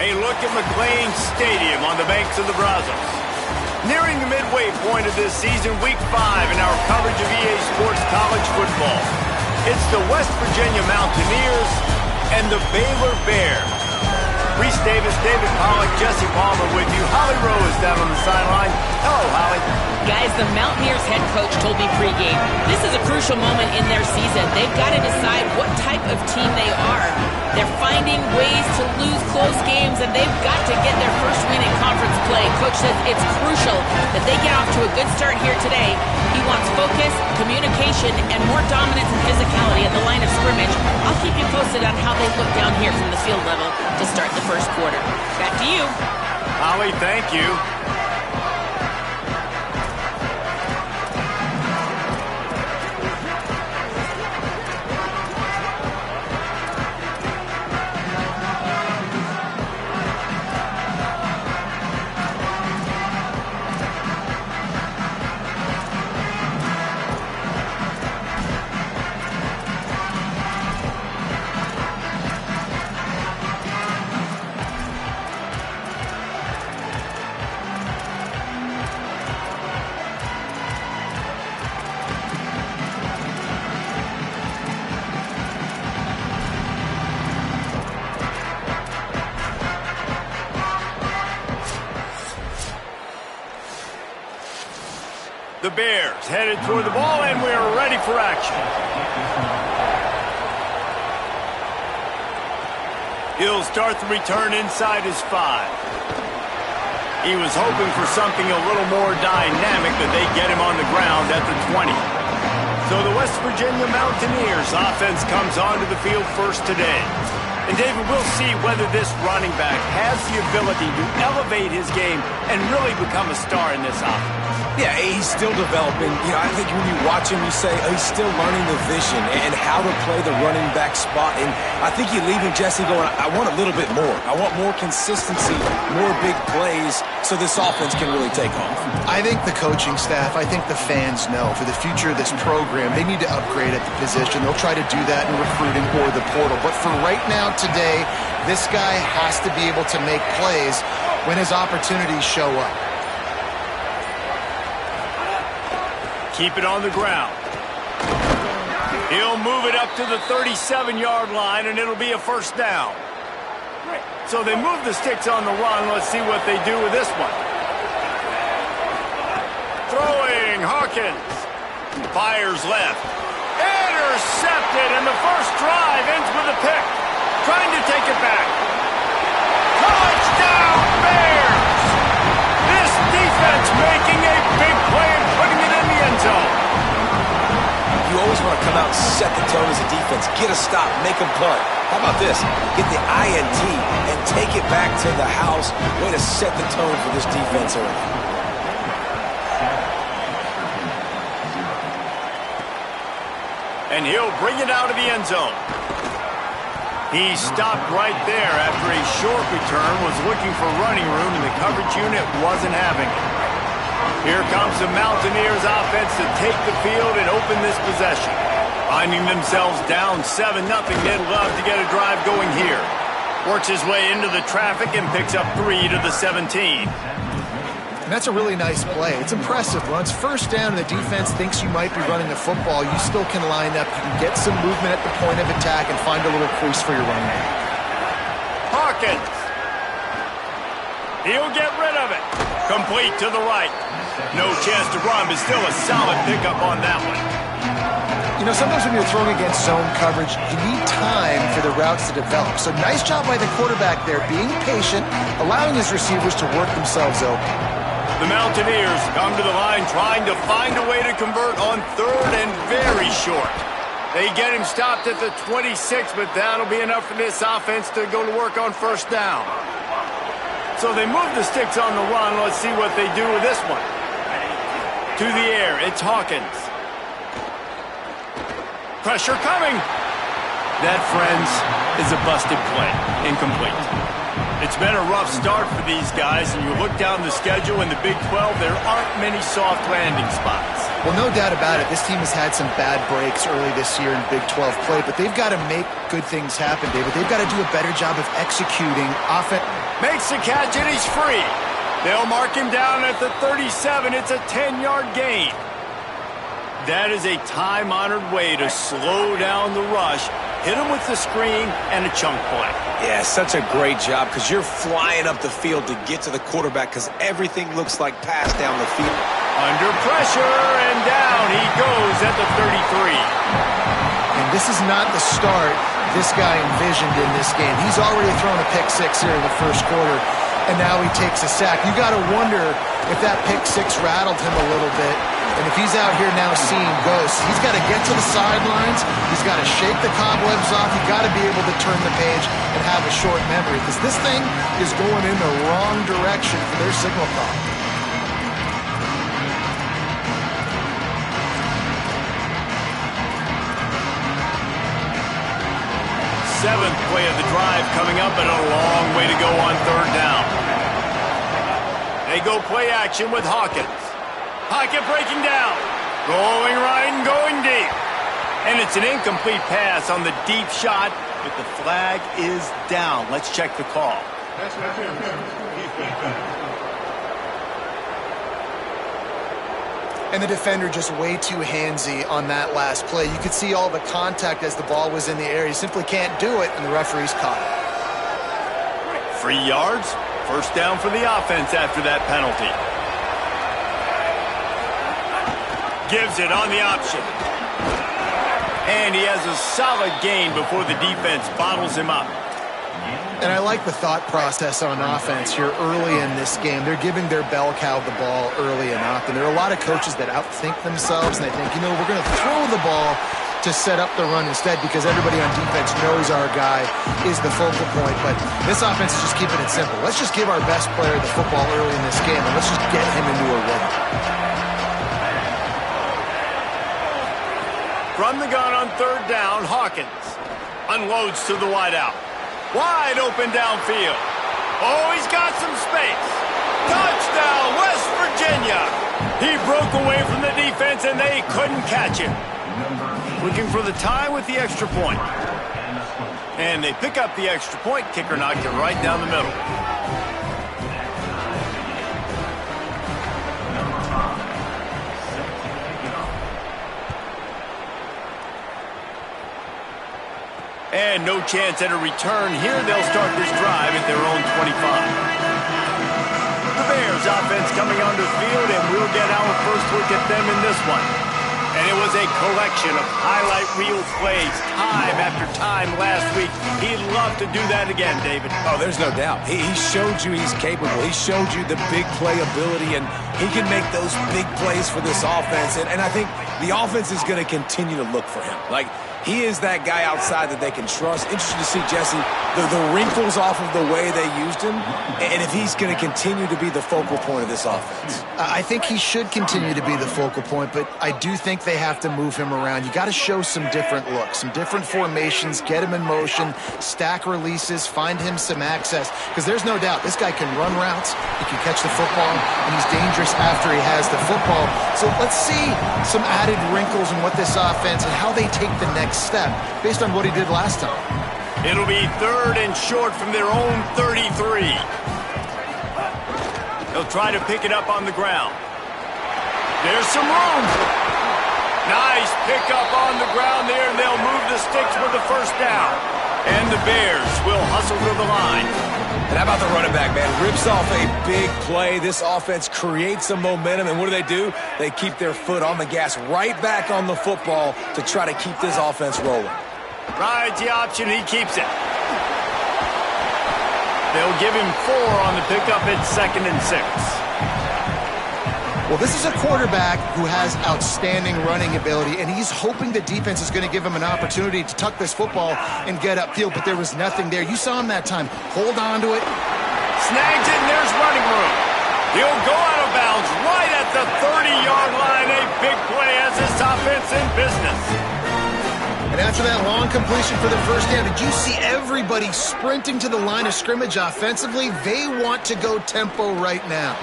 A look at McLean Stadium on the banks of the Brazos. Nearing the midway point of this season, Week 5 in our coverage of EA Sports College football. It's the West Virginia Mountaineers and the Baylor Bears. Reese Davis, David Pollack, Jesse Palmer with you. Holly Rowe is down on the sideline. Hello, Holly. Guys, the Mountaineers head coach told me pregame, this is a crucial moment in their season. They've got to decide what type of team they are. They're finding ways to lose close games, and they've got to get their first win in conference play. Coach says it's crucial that they get off to a good start here today. He wants focus, communication, and more dominance and physicality at the line of scrimmage. I'll keep you posted on how they look down here from the field level to start the first quarter. Back to you. Holly, thank you. The Bears headed toward the ball, and we're ready for action. He'll start the return inside his 5. He was hoping for something a little more dynamic, that they get him on the ground at the 20. So the West Virginia Mountaineers offense comes onto the field first today. And David, we'll see whether this running back has the ability to elevate his game and really become a star in this offense. Yeah, he's still developing. I think when you watch him, you say he's still learning the vision and how to play the running back spot. And I think you're leaving Jesse going, I want a little bit more. I want more consistency, more big plays, so this offense can really take off. I think the coaching staff, I think the fans know for the future of this program, they need to upgrade at the position. They'll try to do that in recruiting or the portal. But for right now, today, this guy has to be able to make plays when his opportunities show up. Keep it on the ground. He'll move it up to the 37-yard line, and it'll be a first down. So they move the sticks on the run. Let's see what they do with this one. Throwing, Hawkins. Fires left. Intercepted, and the first drive ends with a pick. Trying to take it back. Touchdown, Bears! This defense making a big play and putting it in the end zone. You always want to come out and set the tone as a defense. Get a stop, make a punt. How about this? Get the INT and take it back to the house. Way to set the tone for this defense early. And he'll bring it out of the end zone. He stopped right there after a short return, was looking for running room, and the coverage unit wasn't having it. Here comes the Mountaineers offense to take the field and open this possession. Finding themselves down 7-0, they'd love to get a drive going here. Works his way into the traffic and picks up 3 to the 17. And that's a really nice play. It's impressive. Once first down and the defense thinks you might be running the football, you still can line up. You can get some movement at the point of attack and find a little crease for your running back. Hawkins. He'll get rid of it. Complete to the right. No chance to run, but still a solid pickup on that one. Sometimes when you're throwing against zone coverage, you need time for the routes to develop. So nice job by the quarterback there, being patient, allowing his receivers to work themselves open. The Mountaineers come to the line trying to find a way to convert on third and very short. They get him stopped at the 26, but that'll be enough for this offense to go to work on first down. So they move the sticks on the run. Let's see what they do with this one. To the air, it's Hawkins. Pressure coming. That, friends, is a busted play. Incomplete. It's been a rough start for these guys, and you look down the schedule in the Big 12, there aren't many soft landing spots. Well, no doubt about it. This team has had some bad breaks early this year in Big 12 play, but they've got to make good things happen, David. They've got to do a better job of executing offense. Makes the catch, and he's free. They'll mark him down at the 37. It's a 10-yard gain. That is a time-honored way to slow down the rush, hit him with the screen, and a chunk play. Yeah, such a great job because you're flying up the field to get to the quarterback because everything looks like pass down the field. Under pressure, and down he goes at the 33. And this is not the start this guy envisioned in this game. He's already thrown a pick six here in the first quarter, and now he takes a sack. You got to wonder if that pick six rattled him a little bit. And if he's out here now seeing ghosts, he's got to get to the sidelines. He's got to shake the cobwebs off. He's got to be able to turn the page and have a short memory because this thing is going in the wrong direction for their signal call. Seventh play of the drive coming up, and a long way to go on third down. They go play action with Hawkins. Pocket breaking down. Going right and going deep. And it's an incomplete pass on the deep shot, but the flag is down. Let's check the call. And the defender just way too handsy on that last play. You could see all the contact as the ball was in the air. He simply can't do it, and the referee's caught it. 3 yards. First down for the offense after that penalty. Gives it on the option. And he has a solid gain before the defense bottles him up. And I like the thought process on offense here early in this game. They're giving their bell cow the ball early enough. And there are a lot of coaches that outthink themselves, and they think, you know, we're going to throw the ball to set up the run instead because everybody on defense knows our guy is the focal point. But this offense is just keeping it simple. Let's just give our best player the football early in this game, and let's just get him into a rhythm. From the gun on third down, Hawkins unloads to the wideout. Wide open downfield. Oh, he's got some space. Touchdown, West Virginia. He broke away from the defense, and they couldn't catch him. Looking for the tie with the extra point. And they pick up the extra point. Kicker knocked it right down the middle. And no chance at a return here. They'll start this drive at their own 25. The Bears offense coming onto the field, and we'll get our first look at them in this one. And it was a collection of highlight reel plays time after time last week. He'd love to do that again, David. Oh, there's no doubt. He showed you he's capable. He showed you the big play ability, and he can make those big plays for this offense. And I think the offense is going to continue to look for him. Like, he is that guy outside that they can trust. Interesting to see, Jesse, the wrinkles off of the way they used him, and if he's going to continue to be the focal point of this offense. I think he should continue to be the focal point, but I do think they have to move him around. You got to show some different looks, some different formations, get him in motion, stack releases, find him some access, because there's no doubt this guy can run routes, he can catch the football, and he's dangerous after he has the football. So let's see some added wrinkles in what this offense and how they take the next step based on what he did last time. It'll be third and short from their own 33. They'll try to pick it up on the ground. There's some room. Nice pickup on the ground there, and they'll move the sticks for the first down. And the Bears will hustle to the line. And how about the running back, man? Rips off a big play. This offense creates some momentum, and what do? They keep their foot on the gas, right back on the football to try to keep this offense rolling. Rides the option, he keeps it. They'll give him 4 on the pickup at 2nd and 6. Well, this is a quarterback who has outstanding running ability, and he's hoping the defense is going to give him an opportunity to tuck this football and get upfield, but there was nothing there. You saw him that time. Hold on to it. Snags it, and there's running room. He'll go out of bounds right at the 30-yard line. A big play as this offense in business. And after that long completion for the first down, did you see everybody sprinting to the line of scrimmage offensively? They want to go tempo right now.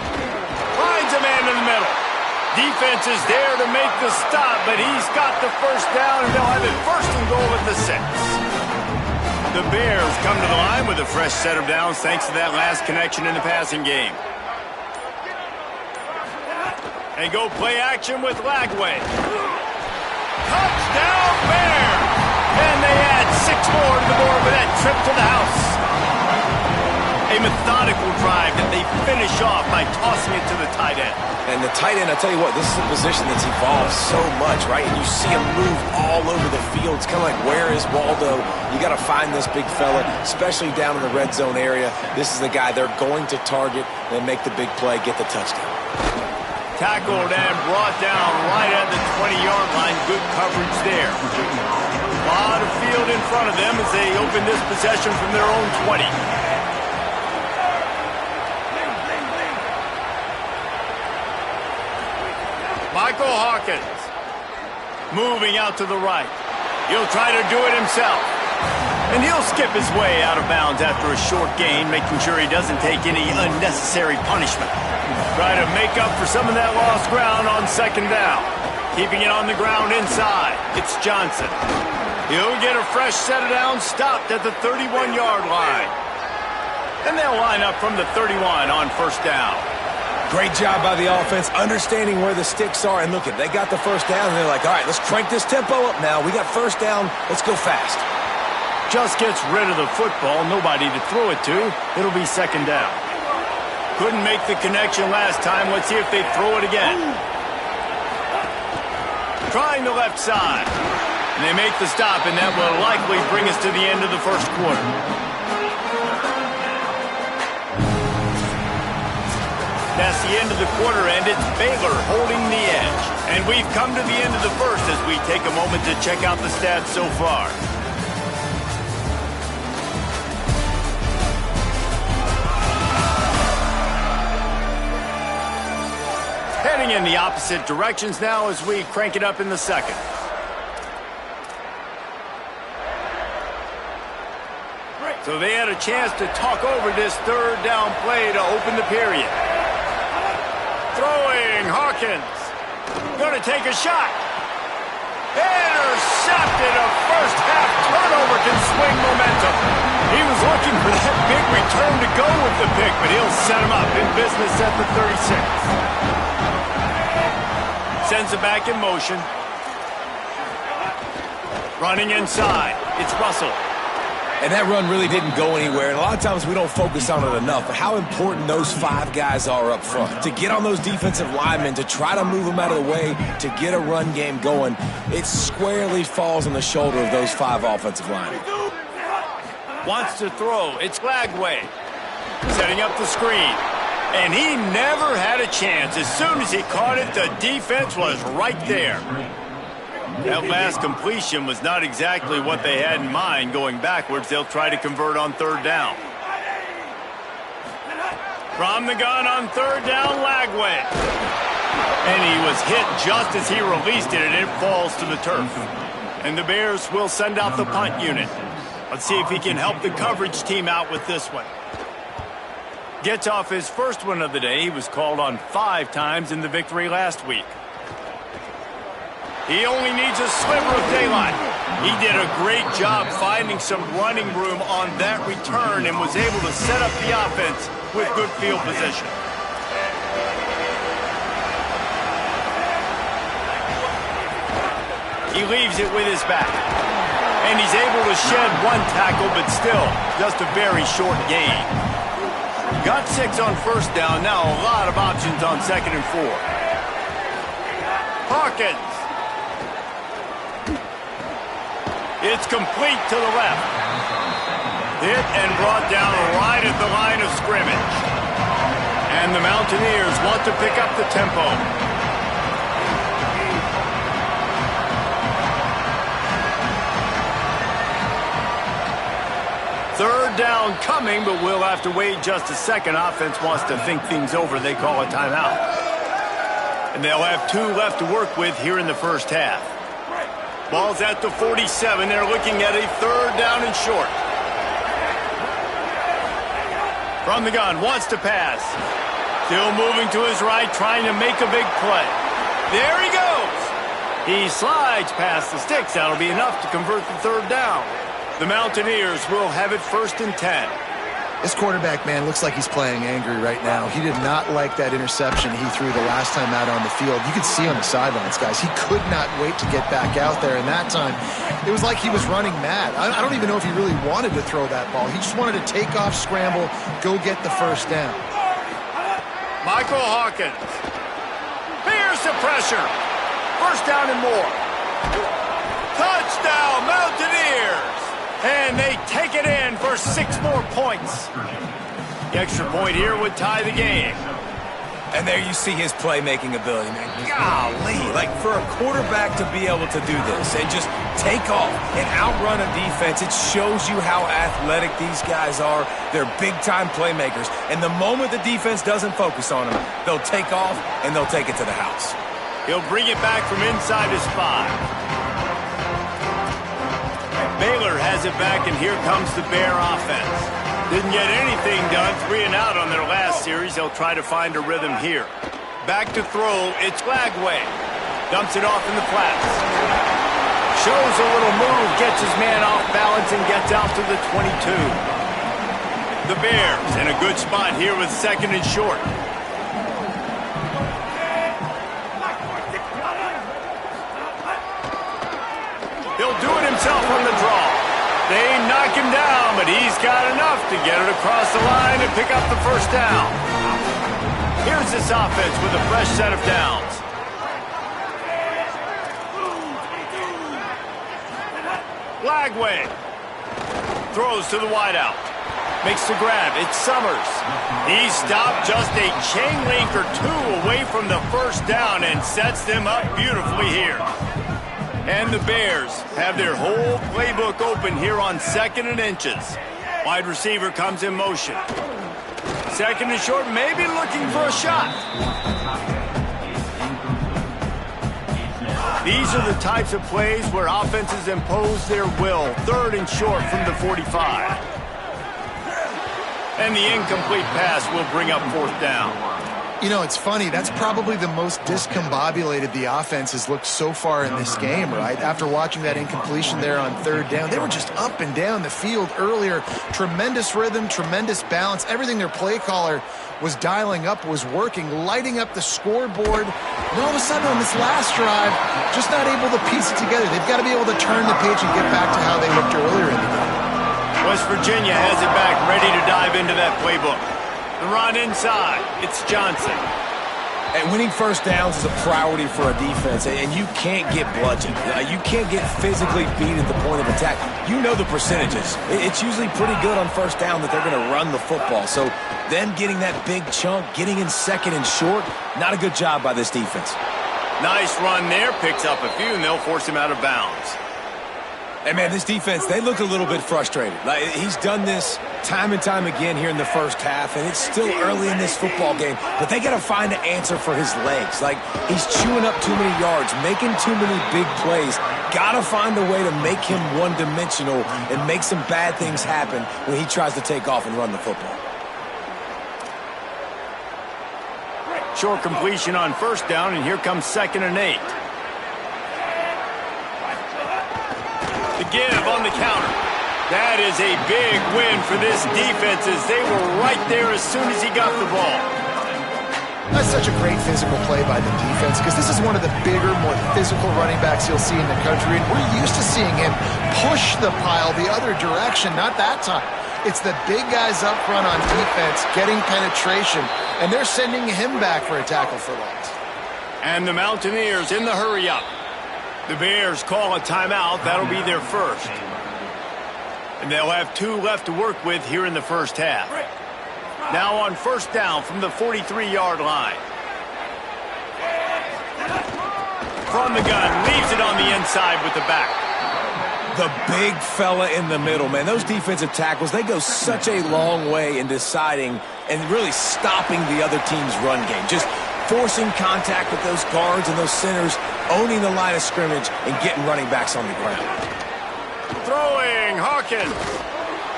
Finds a man in the middle. Defense is there to make the stop, but he's got the first down, and they'll have it first and goal at the 6. The Bears come to the line with a fresh set of downs thanks to that last connection in the passing game. They go play action with Lagway. Touchdown Bears! And they add 6 more to the board with that trip to the house. A methodical drive that they finish off by tossing it to the tight end. And the tight end, I tell you what, this is a position that's evolved so much, right? And you see him move all over the field. It's kind of like, where is Waldo? You got to find this big fella, especially down in the red zone area. This is the guy they're going to target and make the big play, get the touchdown. Tackled and brought down right at the 20-yard line. Good coverage there. A lot of field in front of them as they open this possession from their own 20. Michael Hawkins moving out to the right. He'll try to do it himself. And he'll skip his way out of bounds after a short gain, making sure he doesn't take any unnecessary punishment. Try to make up for some of that lost ground on second down. Keeping it on the ground inside. It's Johnson. He'll get a fresh set of downs stopped at the 31-yard line. And they'll line up from the 31 on first down. Great job by the offense, understanding where the sticks are. And look, they got the first down, and they're like, all right, let's crank this tempo up now. We got first down. Let's go fast. Just gets rid of the football. Nobody to throw it to. It'll be second down. Couldn't make the connection last time. Let's see if they throw it again. Trying the left side. And they make the stop, and that will likely bring us to the end of the first quarter. That's the end of the quarter, and it's Baylor holding the edge. And we've come to the end of the first as we take a moment to check out the stats so far. Heading in the opposite directions now as we crank it up in the second. So they had a chance to talk over this third down play to open the period. Throwing, Hawkins. Going to take a shot. Intercepted. A first half turnover can swing momentum. He was looking for that big return to go with the pick, but he'll set him up in business at the 36. Sends it back in motion. Running inside. It's Russell. And that run really didn't go anywhere. And a lot of times we don't focus on it enough, but how important those 5 guys are up front. To get on those defensive linemen, to try to move them out of the way, to get a run game going, it squarely falls on the shoulder of those 5 offensive linemen. Wants to throw. It's Lagway. Setting up the screen. And he never had a chance. As soon as he caught it, the defense was right there. That last completion was not exactly what they had in mind. Going backwards, they'll try to convert on third down. From the gun on third down, Lagway. And he was hit just as he released it, and it falls to the turf. And the Bears will send out the punt unit. Let's see if he can help the coverage team out with this one. Gets off his first one of the day. He was called on 5 times in the victory last week. He only needs a sliver of daylight. He did a great job finding some running room on that return and was able to set up the offense with good field position. He leaves it with his back. And he's able to shed 1 tackle, but still just a very short gain. Got 6 on first down. Now a lot of options on second and 4. Hawkins. It's complete to the left. Hit and brought down right at the line of scrimmage. And the Mountaineers want to pick up the tempo. Third down coming, but we'll have to wait just a second. Offense wants to think things over. They call a timeout. And they'll have 2 left to work with here in the first half. Ball's at the 47. They're looking at a third down and short. From the gun, wants to pass. Still moving to his right, trying to make a big play. There he goes. He slides past the sticks. That'll be enough to convert the third down. The Mountaineers will have it 1st and 10. This quarterback, man, looks like he's playing angry right now. He did not like that interception he threw the last time out on the field. You could see on the sidelines, guys. He could not wait to get back out there. And that time, it was like he was running mad. I don't even know if he really wanted to throw that ball. He just wanted to take off, scramble, go get the first down. Michael Hawkins. Here's the pressure. First down and more. Touchdown, Mountaineers. And they take it in for 6 more points. The extra point here would tie the game. And there you see his playmaking ability, man. Golly, like for a quarterback to be able to do this and just take off and outrun a defense, it shows you how athletic these guys are. They're big-time playmakers. And the moment the defense doesn't focus on them, they'll take off and they'll take it to the house. He'll bring it back from inside his 5. Baylor has it back, and here comes the Bear offense. Didn't get anything done, 3 and out on their last series. They'll try to find a rhythm here. Back to throw, it's Lagway. Dumps it off in the flats. Shows a little move, gets his man off balance, and gets out to the 22. The Bears in a good spot here with 2nd and short. He'll do it himself on the draw. They knock him down, but he's got enough to get it across the line and pick up the first down. Here's this offense with a fresh set of downs. Lagway throws to the wideout. Makes the grab. It's Summers. He stopped just a chain link or 2 away from the first down and sets them up beautifully here. And the Bears have their whole playbook open here on 2nd and inches. Wide receiver comes in motion. 2nd and short, maybe looking for a shot. These are the types of plays where offenses impose their will. 3rd and short from the 45. And the incomplete pass will bring up 4th down. You know, it's funny. That's probably the most discombobulated the offense has looked so far in this game, right? After watching that incompletion there on 3rd down, they were just up and down the field earlier. Tremendous rhythm, tremendous balance. Everything their play caller was dialing up was working, lighting up the scoreboard. And all of a sudden on this last drive, just not able to piece it together. They've got to be able to turn the page and get back to how they looked earlier in the game. West Virginia has it back, ready to dive into that playbook. The run inside. It's Johnson. And winning first downs is a priority for a defense, and you can't get bludgeoned. You can't get physically beat at the point of attack. You know the percentages. It's usually pretty good on first down that they're going to run the football. So then getting that big chunk, getting in 2nd and short, not a good job by this defense. Nice run there. Picks up a few, and they'll force him out of bounds. And, man, this defense, they look a little bit frustrated. Like, he's done this time and time again here in the first half, and it's still early in this football game. But they got to find an answer for his legs. Like, he's chewing up too many yards, making too many big plays. Got to find a way to make him one-dimensional and make some bad things happen when he tries to take off and run the football. Short completion on first down, and here comes 2nd and 8. The give on the counter. That is a big win for this defense as they were right there as soon as he got the ball. That's such a great physical play by the defense because this is one of the bigger, more physical running backs you'll see in the country. And we're used to seeing him push the pile the other direction. Not that time. It's the big guys up front on defense getting penetration, and they're sending him back for a tackle for loss. And the Mountaineers in the hurry-up. The Bears call a timeout. That'll be their first. And they'll have 2 left to work with here in the first half. Now on first down from the 43-yard line. From the gun, leaves it on the inside with the back. The big fella in the middle, man. Those defensive tackles, they go such a long way in deciding and really stopping the other team's run game. Just forcing contact with those guards and those centers, owning the line of scrimmage, and getting running backs on the ground. Throwing, Hawkins.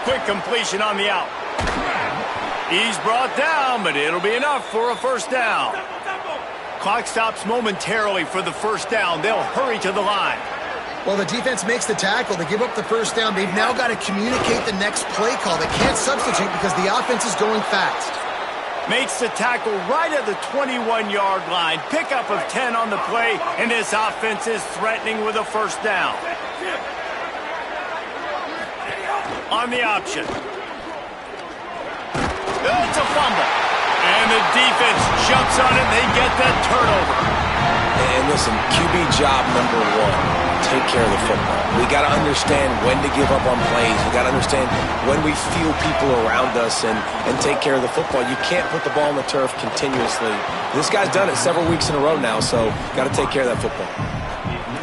Quick completion on the out. He's brought down, but it'll be enough for a first down. Clock stops momentarily for the first down. They'll hurry to the line. Well, the defense makes the tackle. They give up the first down. They've now got to communicate the next play call. They can't substitute because the offense is going fast. Makes the tackle right at the 21-yard line. Pickup of 10 on the play, and this offense is threatening with a first down. On the option. It's a fumble. And the defense jumps on it. They get that turnover. And listen, QB job number one, take care of the football. We got to understand when to give up on plays. We got to understand when we feel people around us and take care of the football. You can't put the ball on the turf continuously. This guy's done it several weeks in a row now, so got to take care of that football.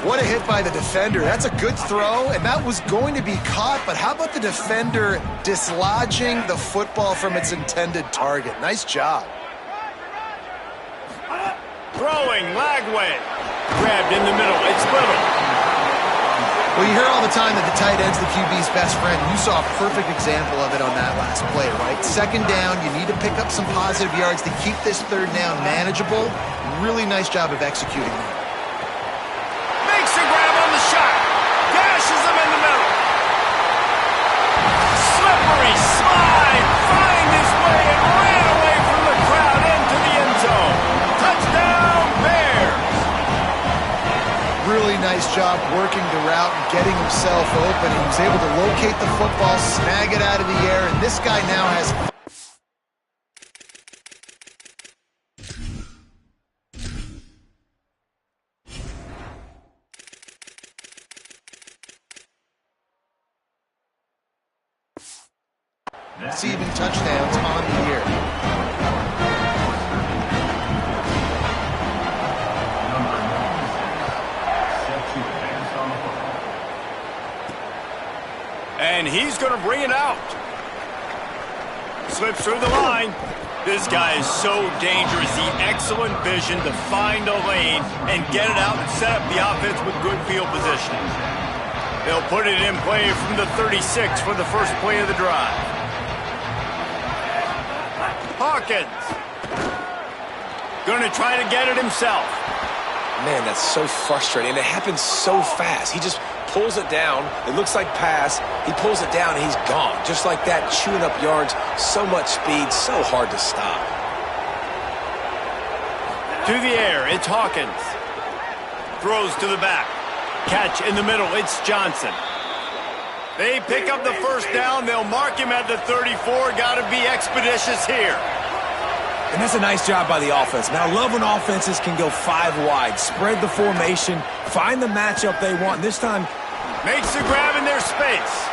What a hit by the defender. That's a good throw, and that was going to be caught, but how about the defender dislodging the football from its intended target? Nice job. Throwing, Lagway. Grabbed in the middle. It's Little. Well, you hear all the time that the tight end's the QB's best friend. You saw a perfect example of it on that last play, right? Second down, you need to pick up some positive yards to keep this third down manageable. Really nice job of executing that. Makes a grab on the shot. Dashes him in the middle. Slippery slide. Find his way and ran away from the crowd into the end zone. Touchdown, Bears. Really nice job working the route and getting himself open. He was able to locate the football, snag it out of the air, and this guy now has... receiving touchdowns on the year. And he's going to bring it out. Slips through the line. This guy is so dangerous. The excellent vision to find a lane and get it out and set up the offense with good field position. They'll put it in play from the 36 for the first play of the drive. Hawkins. Going to try to get it himself. Man, that's so frustrating. It happens so fast. He just pulls it down. It looks like pass. He pulls it down, and he's gone. Just like that, chewing up yards. So much speed, so hard to stop. To the air, it's Hawkins. Throws to the back. Catch in the middle, it's Johnson. They pick up the first down. They'll mark him at the 34. Got to be expeditious here. And that's a nice job by the offense. Man, I love when offenses can go 5 wide, spread the formation, find the matchup they want. This time, makes the grab in their space.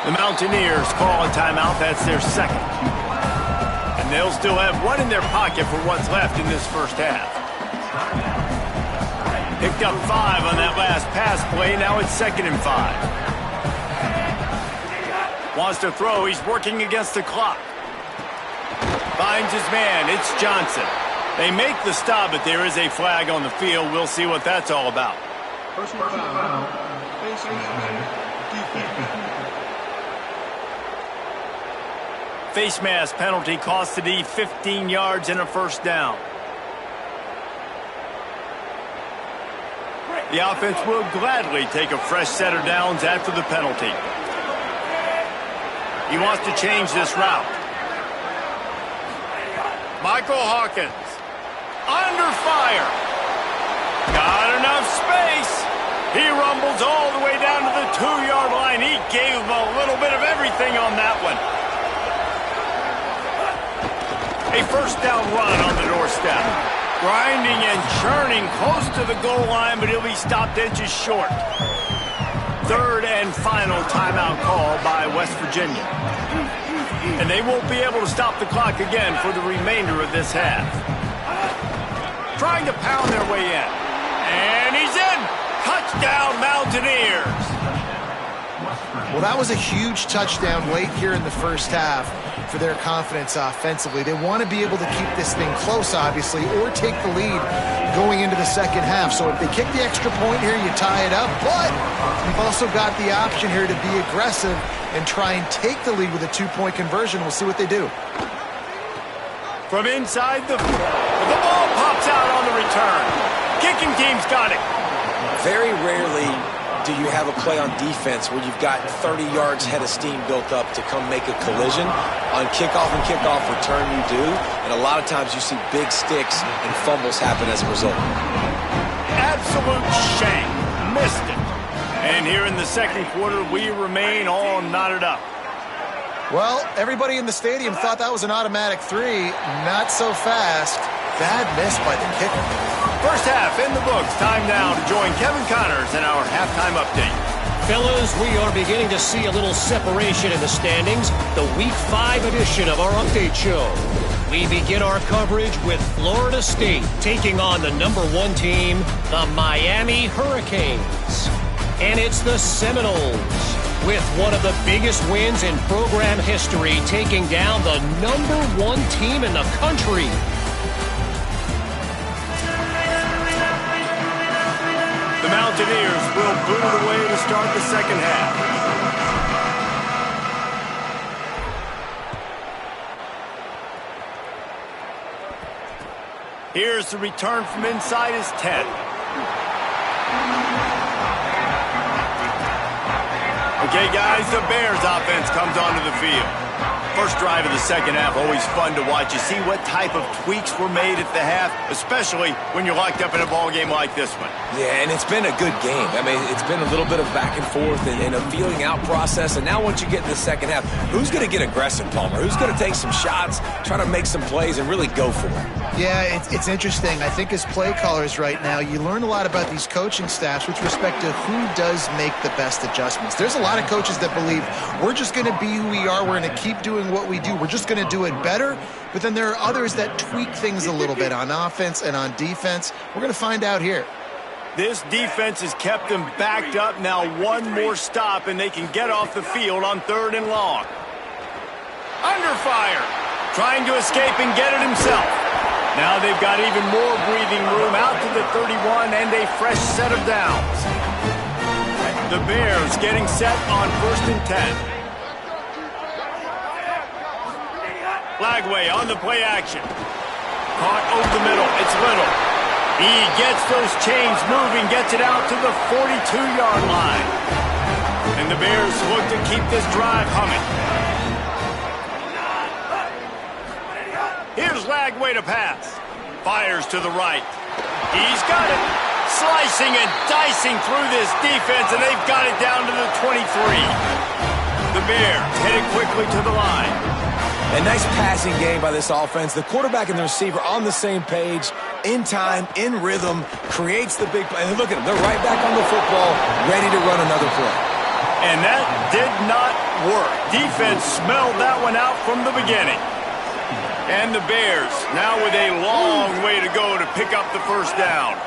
The Mountaineers call a timeout. That's their second. And they'll still have one in their pocket for what's left in this first half. Picked up 5 on that last pass play. Now it's 2nd and 5. Wants to throw. He's working against the clock. Finds his man. It's Johnson. They make the stop, but there is a flag on the field. We'll see what that's all about. Personal foul. Face mask penalty cost the D 15 yards and a first down. The offense will gladly take a fresh set of downs after the penalty. He wants to change this route. Michael Hawkins, under fire. Got enough space. He rumbles all the way down to the 2-yard line. He gave him a little bit of everything on that one. A first down run on the doorstep. Grinding and churning close to the goal line, but he'll be stopped inches short. 3rd and final timeout call by West Virginia. And they won't be able to stop the clock again for the remainder of this half. Trying to pound their way in. And he's in! Touchdown, Mountaineers! Well, that was a huge touchdown late here in the first half for their confidence offensively. They want to be able to keep this thing close, obviously, or take the lead going into the second half. So if they kick the extra point here, you tie it up. But you've also got the option here to be aggressive and try and take the lead with a two-point conversion. We'll see what they do. From inside the ball pops out on the return. Kicking team's got it. Very rarely do you have a play on defense where you've got 30 yards head of steam built up to come make a collision. On kickoff and kickoff return, you do. And a lot of times you see big sticks and fumbles happen as a result. Absolute shank. Missed it. And here in the second quarter, we remain all knotted up. Well, everybody in the stadium thought that was an automatic three. Not so fast. Bad miss by the kicker. First half in the books. Time now to join Kevin Connors in our halftime update. Fellas, we are beginning to see a little separation in the standings. The Week 5 edition of our update show. We begin our coverage with Florida State taking on the #1 team, the Miami Hurricanes. And it's the Seminoles, with one of the biggest wins in program history, taking down the #1 team in the country. The Mountaineers will boot it away to start the second half. Here's the return from inside his 10. Okay, guys, the Bears offense comes onto the field. First drive of the second half, always fun to watch. You see what type of tweaks were made at the half, especially when you're locked up in a ball game like this one. Yeah, and it's been a good game. I mean, it's been a little bit of back and forth and a feeling out process. And now once you get in the second half, who's going to get aggressive, Palmer? Who's going to take some shots, try to make some plays, and really go for it? Yeah, it's interesting. I think as play callers right now, you learn a lot about these coaching staffs with respect to who does make the best adjustments. There's a lot of coaches that believe we're just going to be who we are. We're going to keep doing what we do. We're just going to do it better. But then there are others that tweak things a little bit on offense and on defense. We're going to find out here. This defense has kept them backed up. Now one more stop, and they can get off the field on 3rd and long. Under fire. Trying to escape and get it himself. Now they've got even more breathing room out to the 31 and a fresh set of downs. The Bears getting set on 1st and 10. Lagway on the play action. Caught over the middle. It's Little. He gets those chains moving, gets it out to the 42-yard line. And the Bears look to keep this drive humming. Here's Lagway to pass. Fires to the right. He's got it. Slicing and dicing through this defense, and they've got it down to the 23. The Bears headed quickly to the line. A nice passing game by this offense. The quarterback and the receiver on the same page, in time, in rhythm, creates the big play. And look at them. They're right back on the football, ready to run another play. And that did not work. Defense smelled that one out from the beginning. And the Bears now with a long way to go to pick up the first down.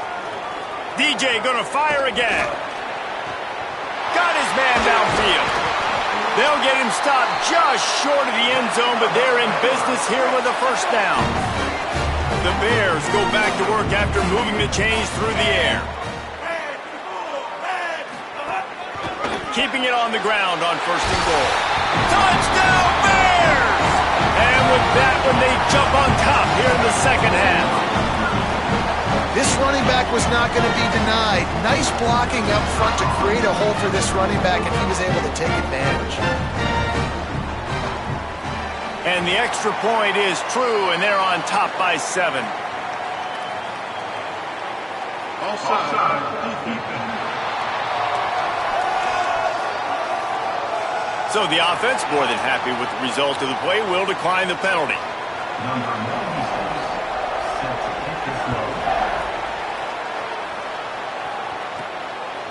DJ going to fire again. Got his man downfield. They'll get him stopped just short of the end zone, but they're in business here with a first down. The Bears go back to work after moving the chains through the air. Keeping it on the ground on 1st and goal. Touchdown, Bears! And with that one, they jump on top here in the second half. This running back was not going to be denied. Nice blocking up front to create a hole for this running back, and he was able to take advantage. And the extra point is true, and they're on top by 7. So the offense, more than happy with the result of the play, will decline the penalty.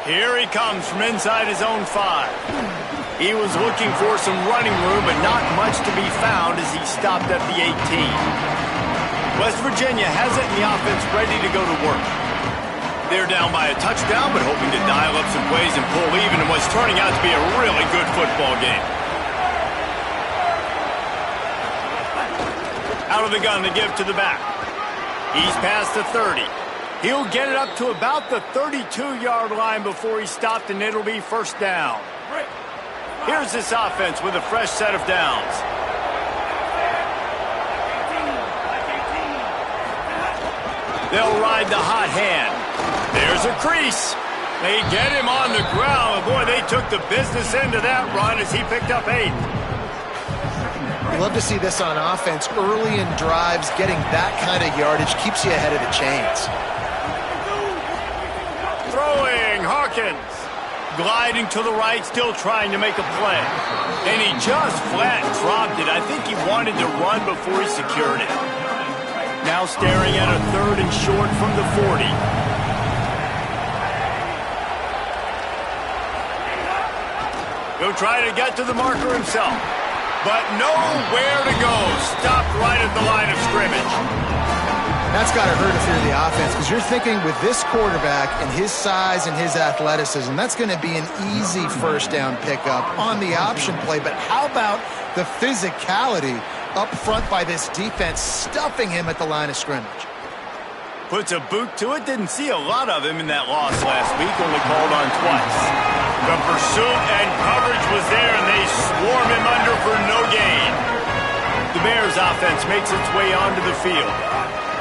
Here he comes from inside his own 5. He was looking for some running room, but not much to be found as he stopped at the 18. West Virginia has it, and the offense ready to go to work. They're down by a touchdown, but hoping to dial up some plays and pull even in what's turning out to be a really good football game. Out of the gun to give to the back. He's past the 30. He'll get it up to about the 32-yard line before he's stopped, and it'll be first down. Here's this offense with a fresh set of downs. They'll ride the hot hand. There's a crease. They get him on the ground. Boy, they took the business end of that run as he picked up 8. You love to see this on offense. Early in drives, getting that kind of yardage keeps you ahead of the chains. Throwing, Hawkins. Gliding to the right, still trying to make a play. And he just flat dropped it. I think he wanted to run before he secured it. Now staring at a 3rd and short from the 40. He'll try to get to the marker himself. But nowhere to go. Stopped right at the line of scrimmage. That's got to hurt if you're the offense, because you're thinking with this quarterback and his size and his athleticism, that's going to be an easy first down pickup on the option play. But how about the physicality up front by this defense, stuffing him at the line of scrimmage? Puts a boot to it. Didn't see a lot of him in that loss last week. Only called on twice. The pursuit and coverage was there, and they swarm him under for no gain. The Bears offense makes its way onto the field.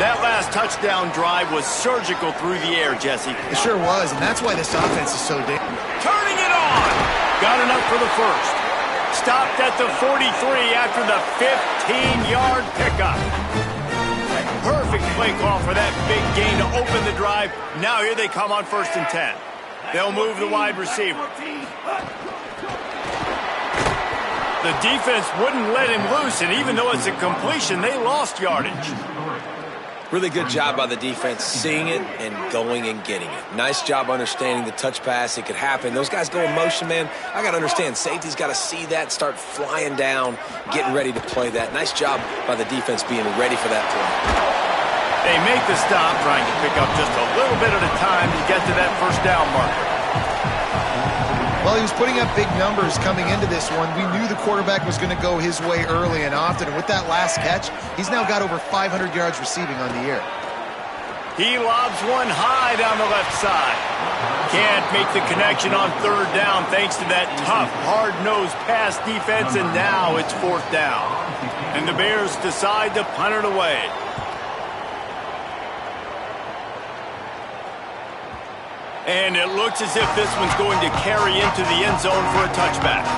That last touchdown drive was surgical through the air, Jesse. It sure was, and that's why this offense is so dangerous. Turning it on! Got enough for the first. Stopped at the 43 after the 15-yard pickup. Perfect play call for that big gain to open the drive. Now here they come on 1st and 10. They'll move the wide receiver. The defense wouldn't let him loose, and even though it's a completion, they lost yardage. Really good job by the defense seeing it and going and getting it. Nice job understanding the touch pass. It could happen. Those guys go in motion, man. I got to understand. Safety's got to see that, start flying down, getting ready to play that. Nice job by the defense being ready for that play. They make the stop, trying to pick up just a little bit at a time to get to that first down marker. Well, he was putting up big numbers coming into this one. We knew the quarterback was going to go his way early and often. And with that last catch, he's now got over 500 yards receiving on the year. He lobs one high down the left side. Can't make the connection on 3rd down thanks to that tough, hard-nosed pass defense, and now it's 4th down. And the Bears decide to punt it away. And it looks as if this one's going to carry into the end zone for a touchback.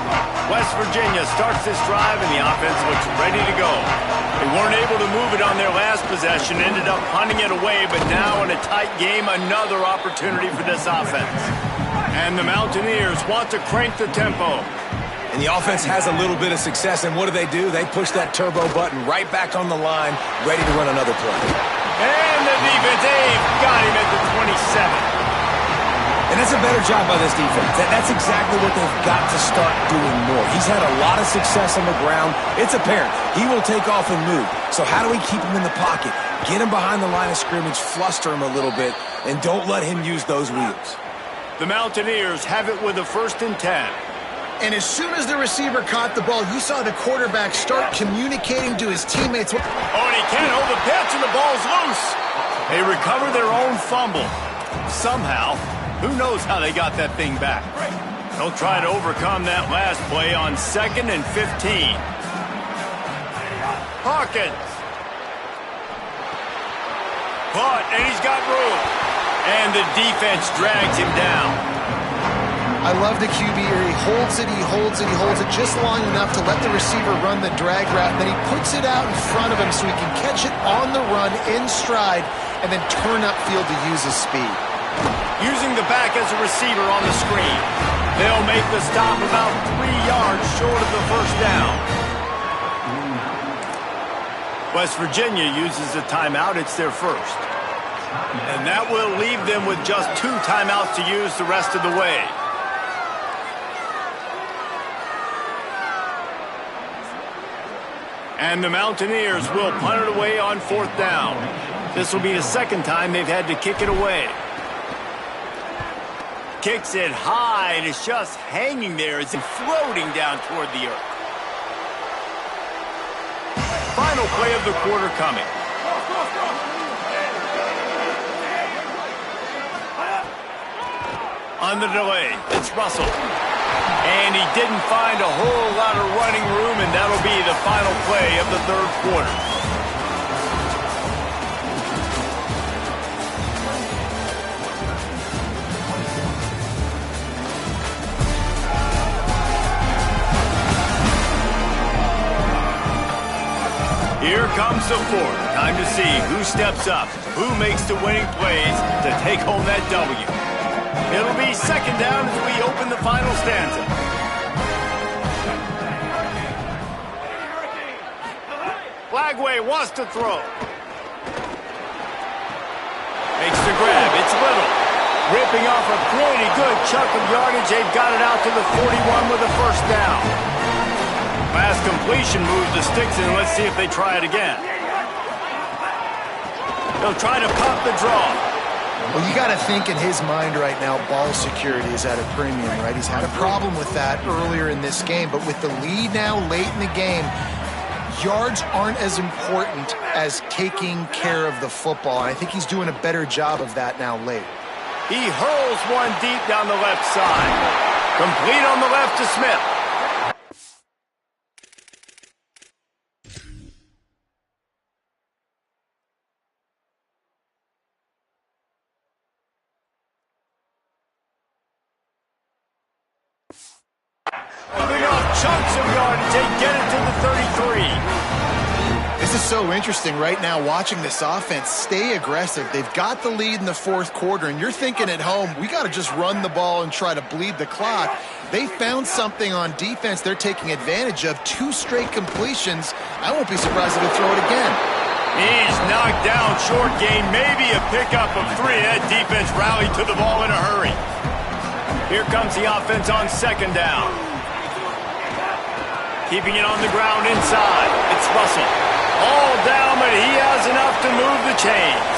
West Virginia starts this drive, and the offense looks ready to go. They weren't able to move it on their last possession, ended up punting it away, but now in a tight game, another opportunity for this offense. And the Mountaineers want to crank the tempo. And the offense has a little bit of success, and what do? They push that turbo button right back on the line, ready to run another play. And the defense, they've got him at the 27. And that's a better job by this defense. That's exactly what they've got to start doing more. He's had a lot of success on the ground. It's apparent. He will take off and move. So how do we keep him in the pocket? Get him behind the line of scrimmage, fluster him a little bit, and don't let him use those wheels. The Mountaineers have it with a 1st and 10. And as soon as the receiver caught the ball, you saw the quarterback start communicating to his teammates. Oh, and he can't hold the pitch, and the ball's loose. They recover their own fumble. Somehow. Who knows how they got that thing back? They'll try to overcome that last play on 2nd and 15. Hawkins. Caught, and he's got room. And the defense drags him down. I love the QB here. He holds it, he holds it, he holds it just long enough to let the receiver run the drag route. Then he puts it out in front of him so he can catch it on the run in stride and then turn upfield to use his speed. Using the back as a receiver on the screen. They'll make the stop about 3 yards short of the first down. West Virginia uses a timeout. It's their first. And that will leave them with just 2 timeouts to use the rest of the way. And the Mountaineers will punt it away on 4th down. This will be the 2nd time they've had to kick it away. kicks it high, and it's just hanging there as it's floating down toward the earth. Final play of the quarter coming. On the delay, it's Russell. And he didn't find a whole lot of running room, and that'll be the final play of the third quarter. Here comes the fourth. Time to see who steps up, who makes the winning plays to take home that W. It'll be second down as we open the final stanza. Flagway wants to throw. Makes the grab. It's Little. Ripping off a pretty good chunk of yardage. They've got it out to the 41 with a first down. Last completion moves the sticks in. Let's see if they try it again. They'll try to pump the draw. Well, you got to think in his mind right now, ball security is at a premium, right? He's had a problem with that earlier in this game, but with the lead now late in the game, yards aren't as important as taking care of the football. And I think he's doing a better job of that now late. He hurls one deep down the left side. Complete on the left to Smith. Chunks of yardage, they get it to the 33. This is so interesting right now watching this offense stay aggressive. They've got the lead in the fourth quarter, and you're thinking at home, we got to just run the ball and try to bleed the clock. They found something on defense they're taking advantage of. 2 straight completions. I won't be surprised if they throw it again. He's knocked down, short gain, maybe a pickup of 3. That defense rallied to the ball in a hurry. Here comes the offense on second down. Keeping it on the ground inside. It's Russell. All down, but he has enough to move the chains.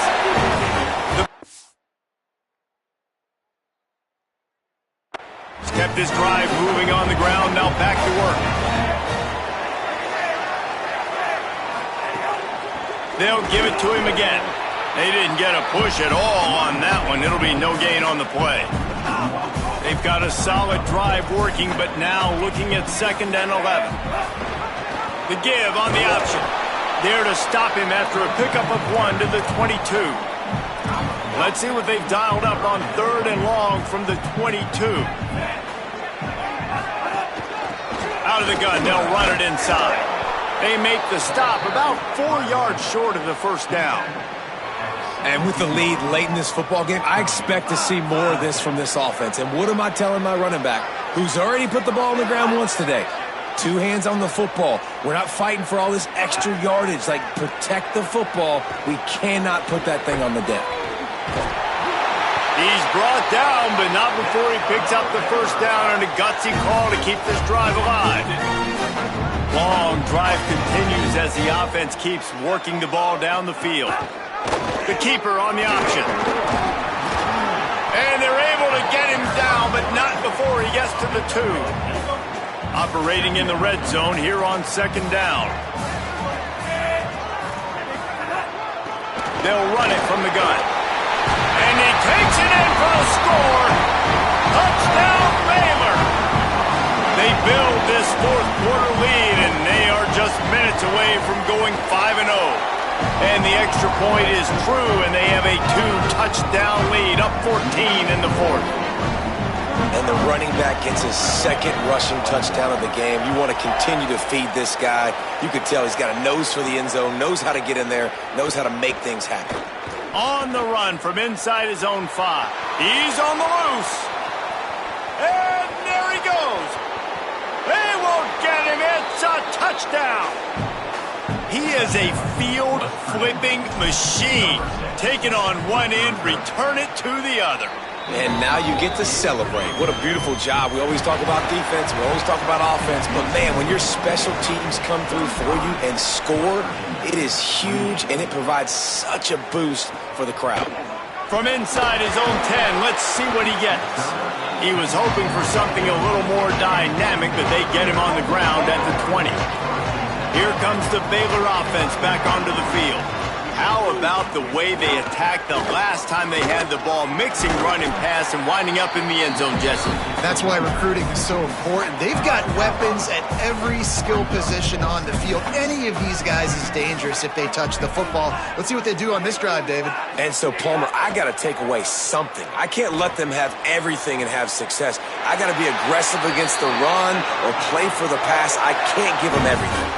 He's kept his drive moving on the ground. Now back to work. They'll give it to him again. They didn't get a push at all on that one. It'll be no gain on the play. They've got a solid drive working, but now looking at second and 11. The give on the option. There to stop him after a pickup of 1 to the 22. Let's see what they've dialed up on third and long from the 22. Out of the gun, they'll run it inside. They make the stop about 4 yards short of the first down. And with the lead late in this football game, I expect to see more of this from this offense. And what am I telling my running back, who's already put the ball on the ground once today? 2 hands on the football. We're not fighting for all this extra yardage. Like, protect the football. We cannot put that thing on the deck. He's brought down, but not before he picks up the first down and a gutsy call to keep this drive alive. Long drive continues as the offense keeps working the ball down the field. The keeper on the option. And they're able to get him down, but not before he gets to the 2. Operating in the red zone here on second down. They'll run it from the gun. And he takes it in for a score. Touchdown, Baylor. They build this fourth quarter lead, and they are just minutes away from going 5-0. And the extra point is true, and they have a 2-touchdown lead, up 14 in the fourth. And the running back gets his second rushing touchdown of the game. You want to continue to feed this guy. You could tell he's got a nose for the end zone, knows how to get in there, knows how to make things happen. On the run from inside his own 5. He's on the loose. And there he goes. They won't get him. It's a touchdown. He is a field-flipping machine. Take it on one end, return it to the other. And now you get to celebrate. What a beautiful job. We always talk about defense. We always talk about offense. But, man, when your special teams come through for you and score, it is huge, and it provides such a boost for the crowd. From inside his own 10, let's see what he gets. He was hoping for something a little more dynamic, but they get him on the ground at the 20. Here comes the Baylor offense back onto the field. How about the way they attacked the last time they had the ball, mixing run and pass and winding up in the end zone, Jesse? That's why recruiting is so important. They've got weapons at every skill position on the field. Any of these guys is dangerous if they touch the football. Let's see what they do on this drive, David. And so, Palmer, I got to take away something. I can't let them have everything and have success. I got to be aggressive against the run or play for the pass. I can't give them everything.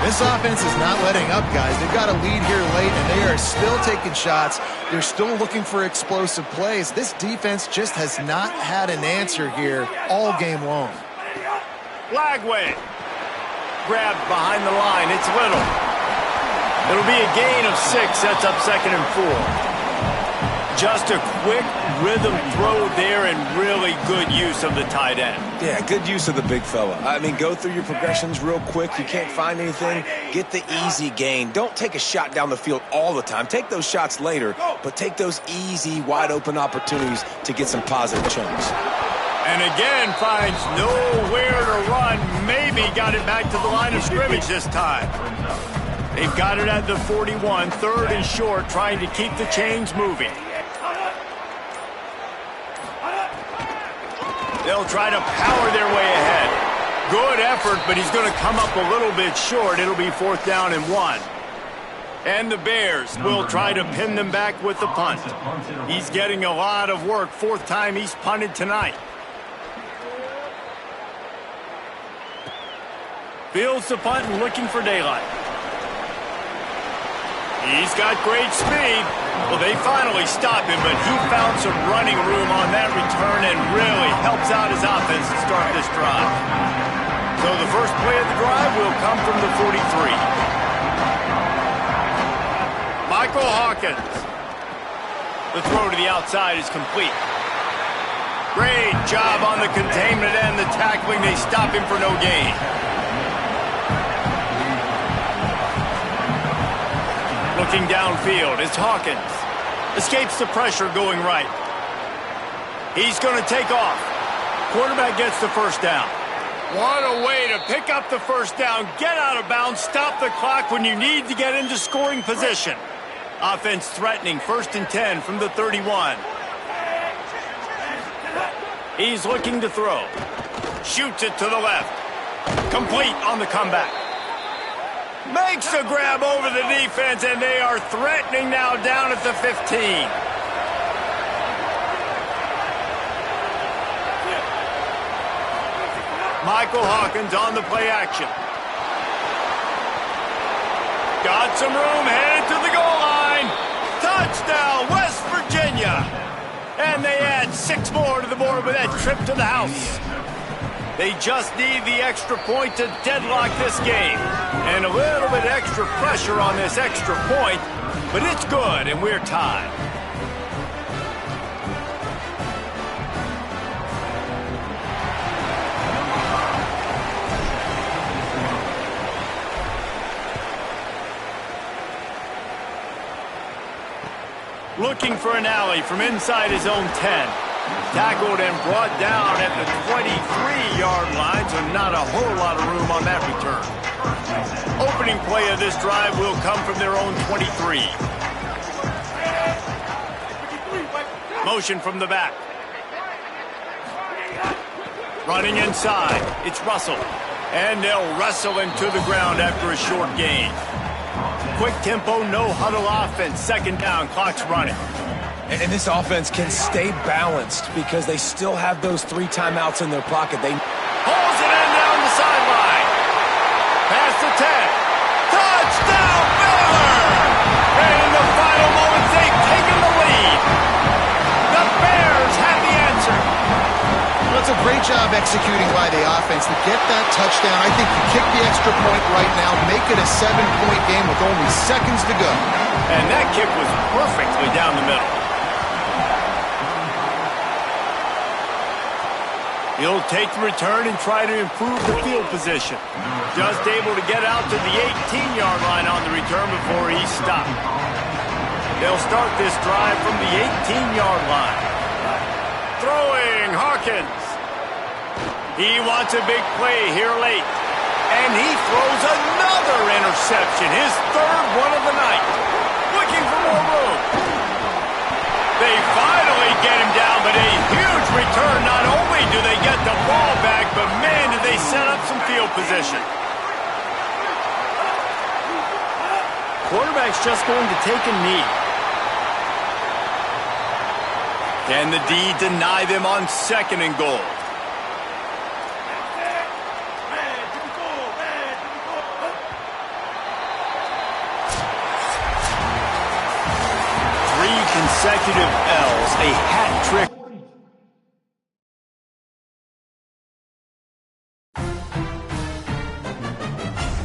This offense is not letting up, guys. They've got a lead here late, and they are still taking shots. They're still looking for explosive plays. This defense just has not had an answer here all game long. Lagway. Grabbed behind the line. It's Little. It'll be a gain of 6. Sets up 2nd and 4. Just a quick rhythm throw there and really good use of the tight end. Yeah, good use of the big fella. I mean, go through your progressions real quick. You can't find anything. Get the easy gain. Don't take a shot down the field all the time. Take those shots later, but take those easy, wide-open opportunities to get some positive chunks. And again, finds nowhere to run. Maybe got it back to the line of scrimmage this time. They've got it at the 41, 3rd and short, trying to keep the chains moving. They'll try to power their way ahead. Good effort, but he's going to come up a little bit short. It'll be 4th down and 1. And the Bears will try to pin them back with the punt. He's getting a lot of work. 4th time he's punted tonight. Fields the punt and looking for daylight. He's got great speed. Well, they finally stop him, but he found some running room on that return and really helps out his offense to start this drive. So the first play of the drive will come from the 43. Michael Hawkins. The throw to the outside is complete. Great job on the containment and the tackling. They stop him for no gain. Looking downfield, it's Hawkins. Escapes the pressure going right. He's going to take off. Quarterback gets the first down. What a way to pick up the first down. Get out of bounds. Stop the clock when you need to get into scoring position. Offense threatening. 1st and 10 from the 31. He's looking to throw. Shoots it to the left. Complete on the comeback. Makes a grab over the defense, and they are threatening now down at the 15. Michael Hawkins on the play action. Got some room, headed to the goal line. Touchdown, West Virginia. And they add 6 more to the board with that trip to the house. They just need the extra point to deadlock this game. And a little bit extra pressure on this extra point, but it's good, and we're tied. Looking for an alley from inside his own 10. Tackled and brought down at the 23-yard line, so not a whole lot of room on that return. Opening play of this drive will come from their own 23. Motion from the back. Running inside, it's Russell. And they'll wrestle him to the ground after a short gain. Quick tempo, no huddle offense. 2nd down, clock's running. And this offense can stay balanced because they still have those 3 timeouts in their pocket. They pulls it in down the sideline. Past the 10. Touchdown, Baylor! And in the final moments, they've taken the lead. The Bears have the answer. Well, it's a great job executing by the offense to get that touchdown. I think you kick the extra point right now, make it a 7-point game with only seconds to go. And that kick was perfectly down the middle. He'll take the return and try to improve the field position. Just able to get out to the 18-yard line on the return before he's stopped. They'll start this drive from the 18-yard line. Throwing, Hawkins. He wants a big play here late. And he throws another interception, his third one of the night. Looking for more room. They finally get him down, but a huge return. Not only do they get the ball back, but man, do they set up some field position. Quarterback's just going to take a knee. Can the D deny them on 2nd and goal? Consecutive L's, a hat trick.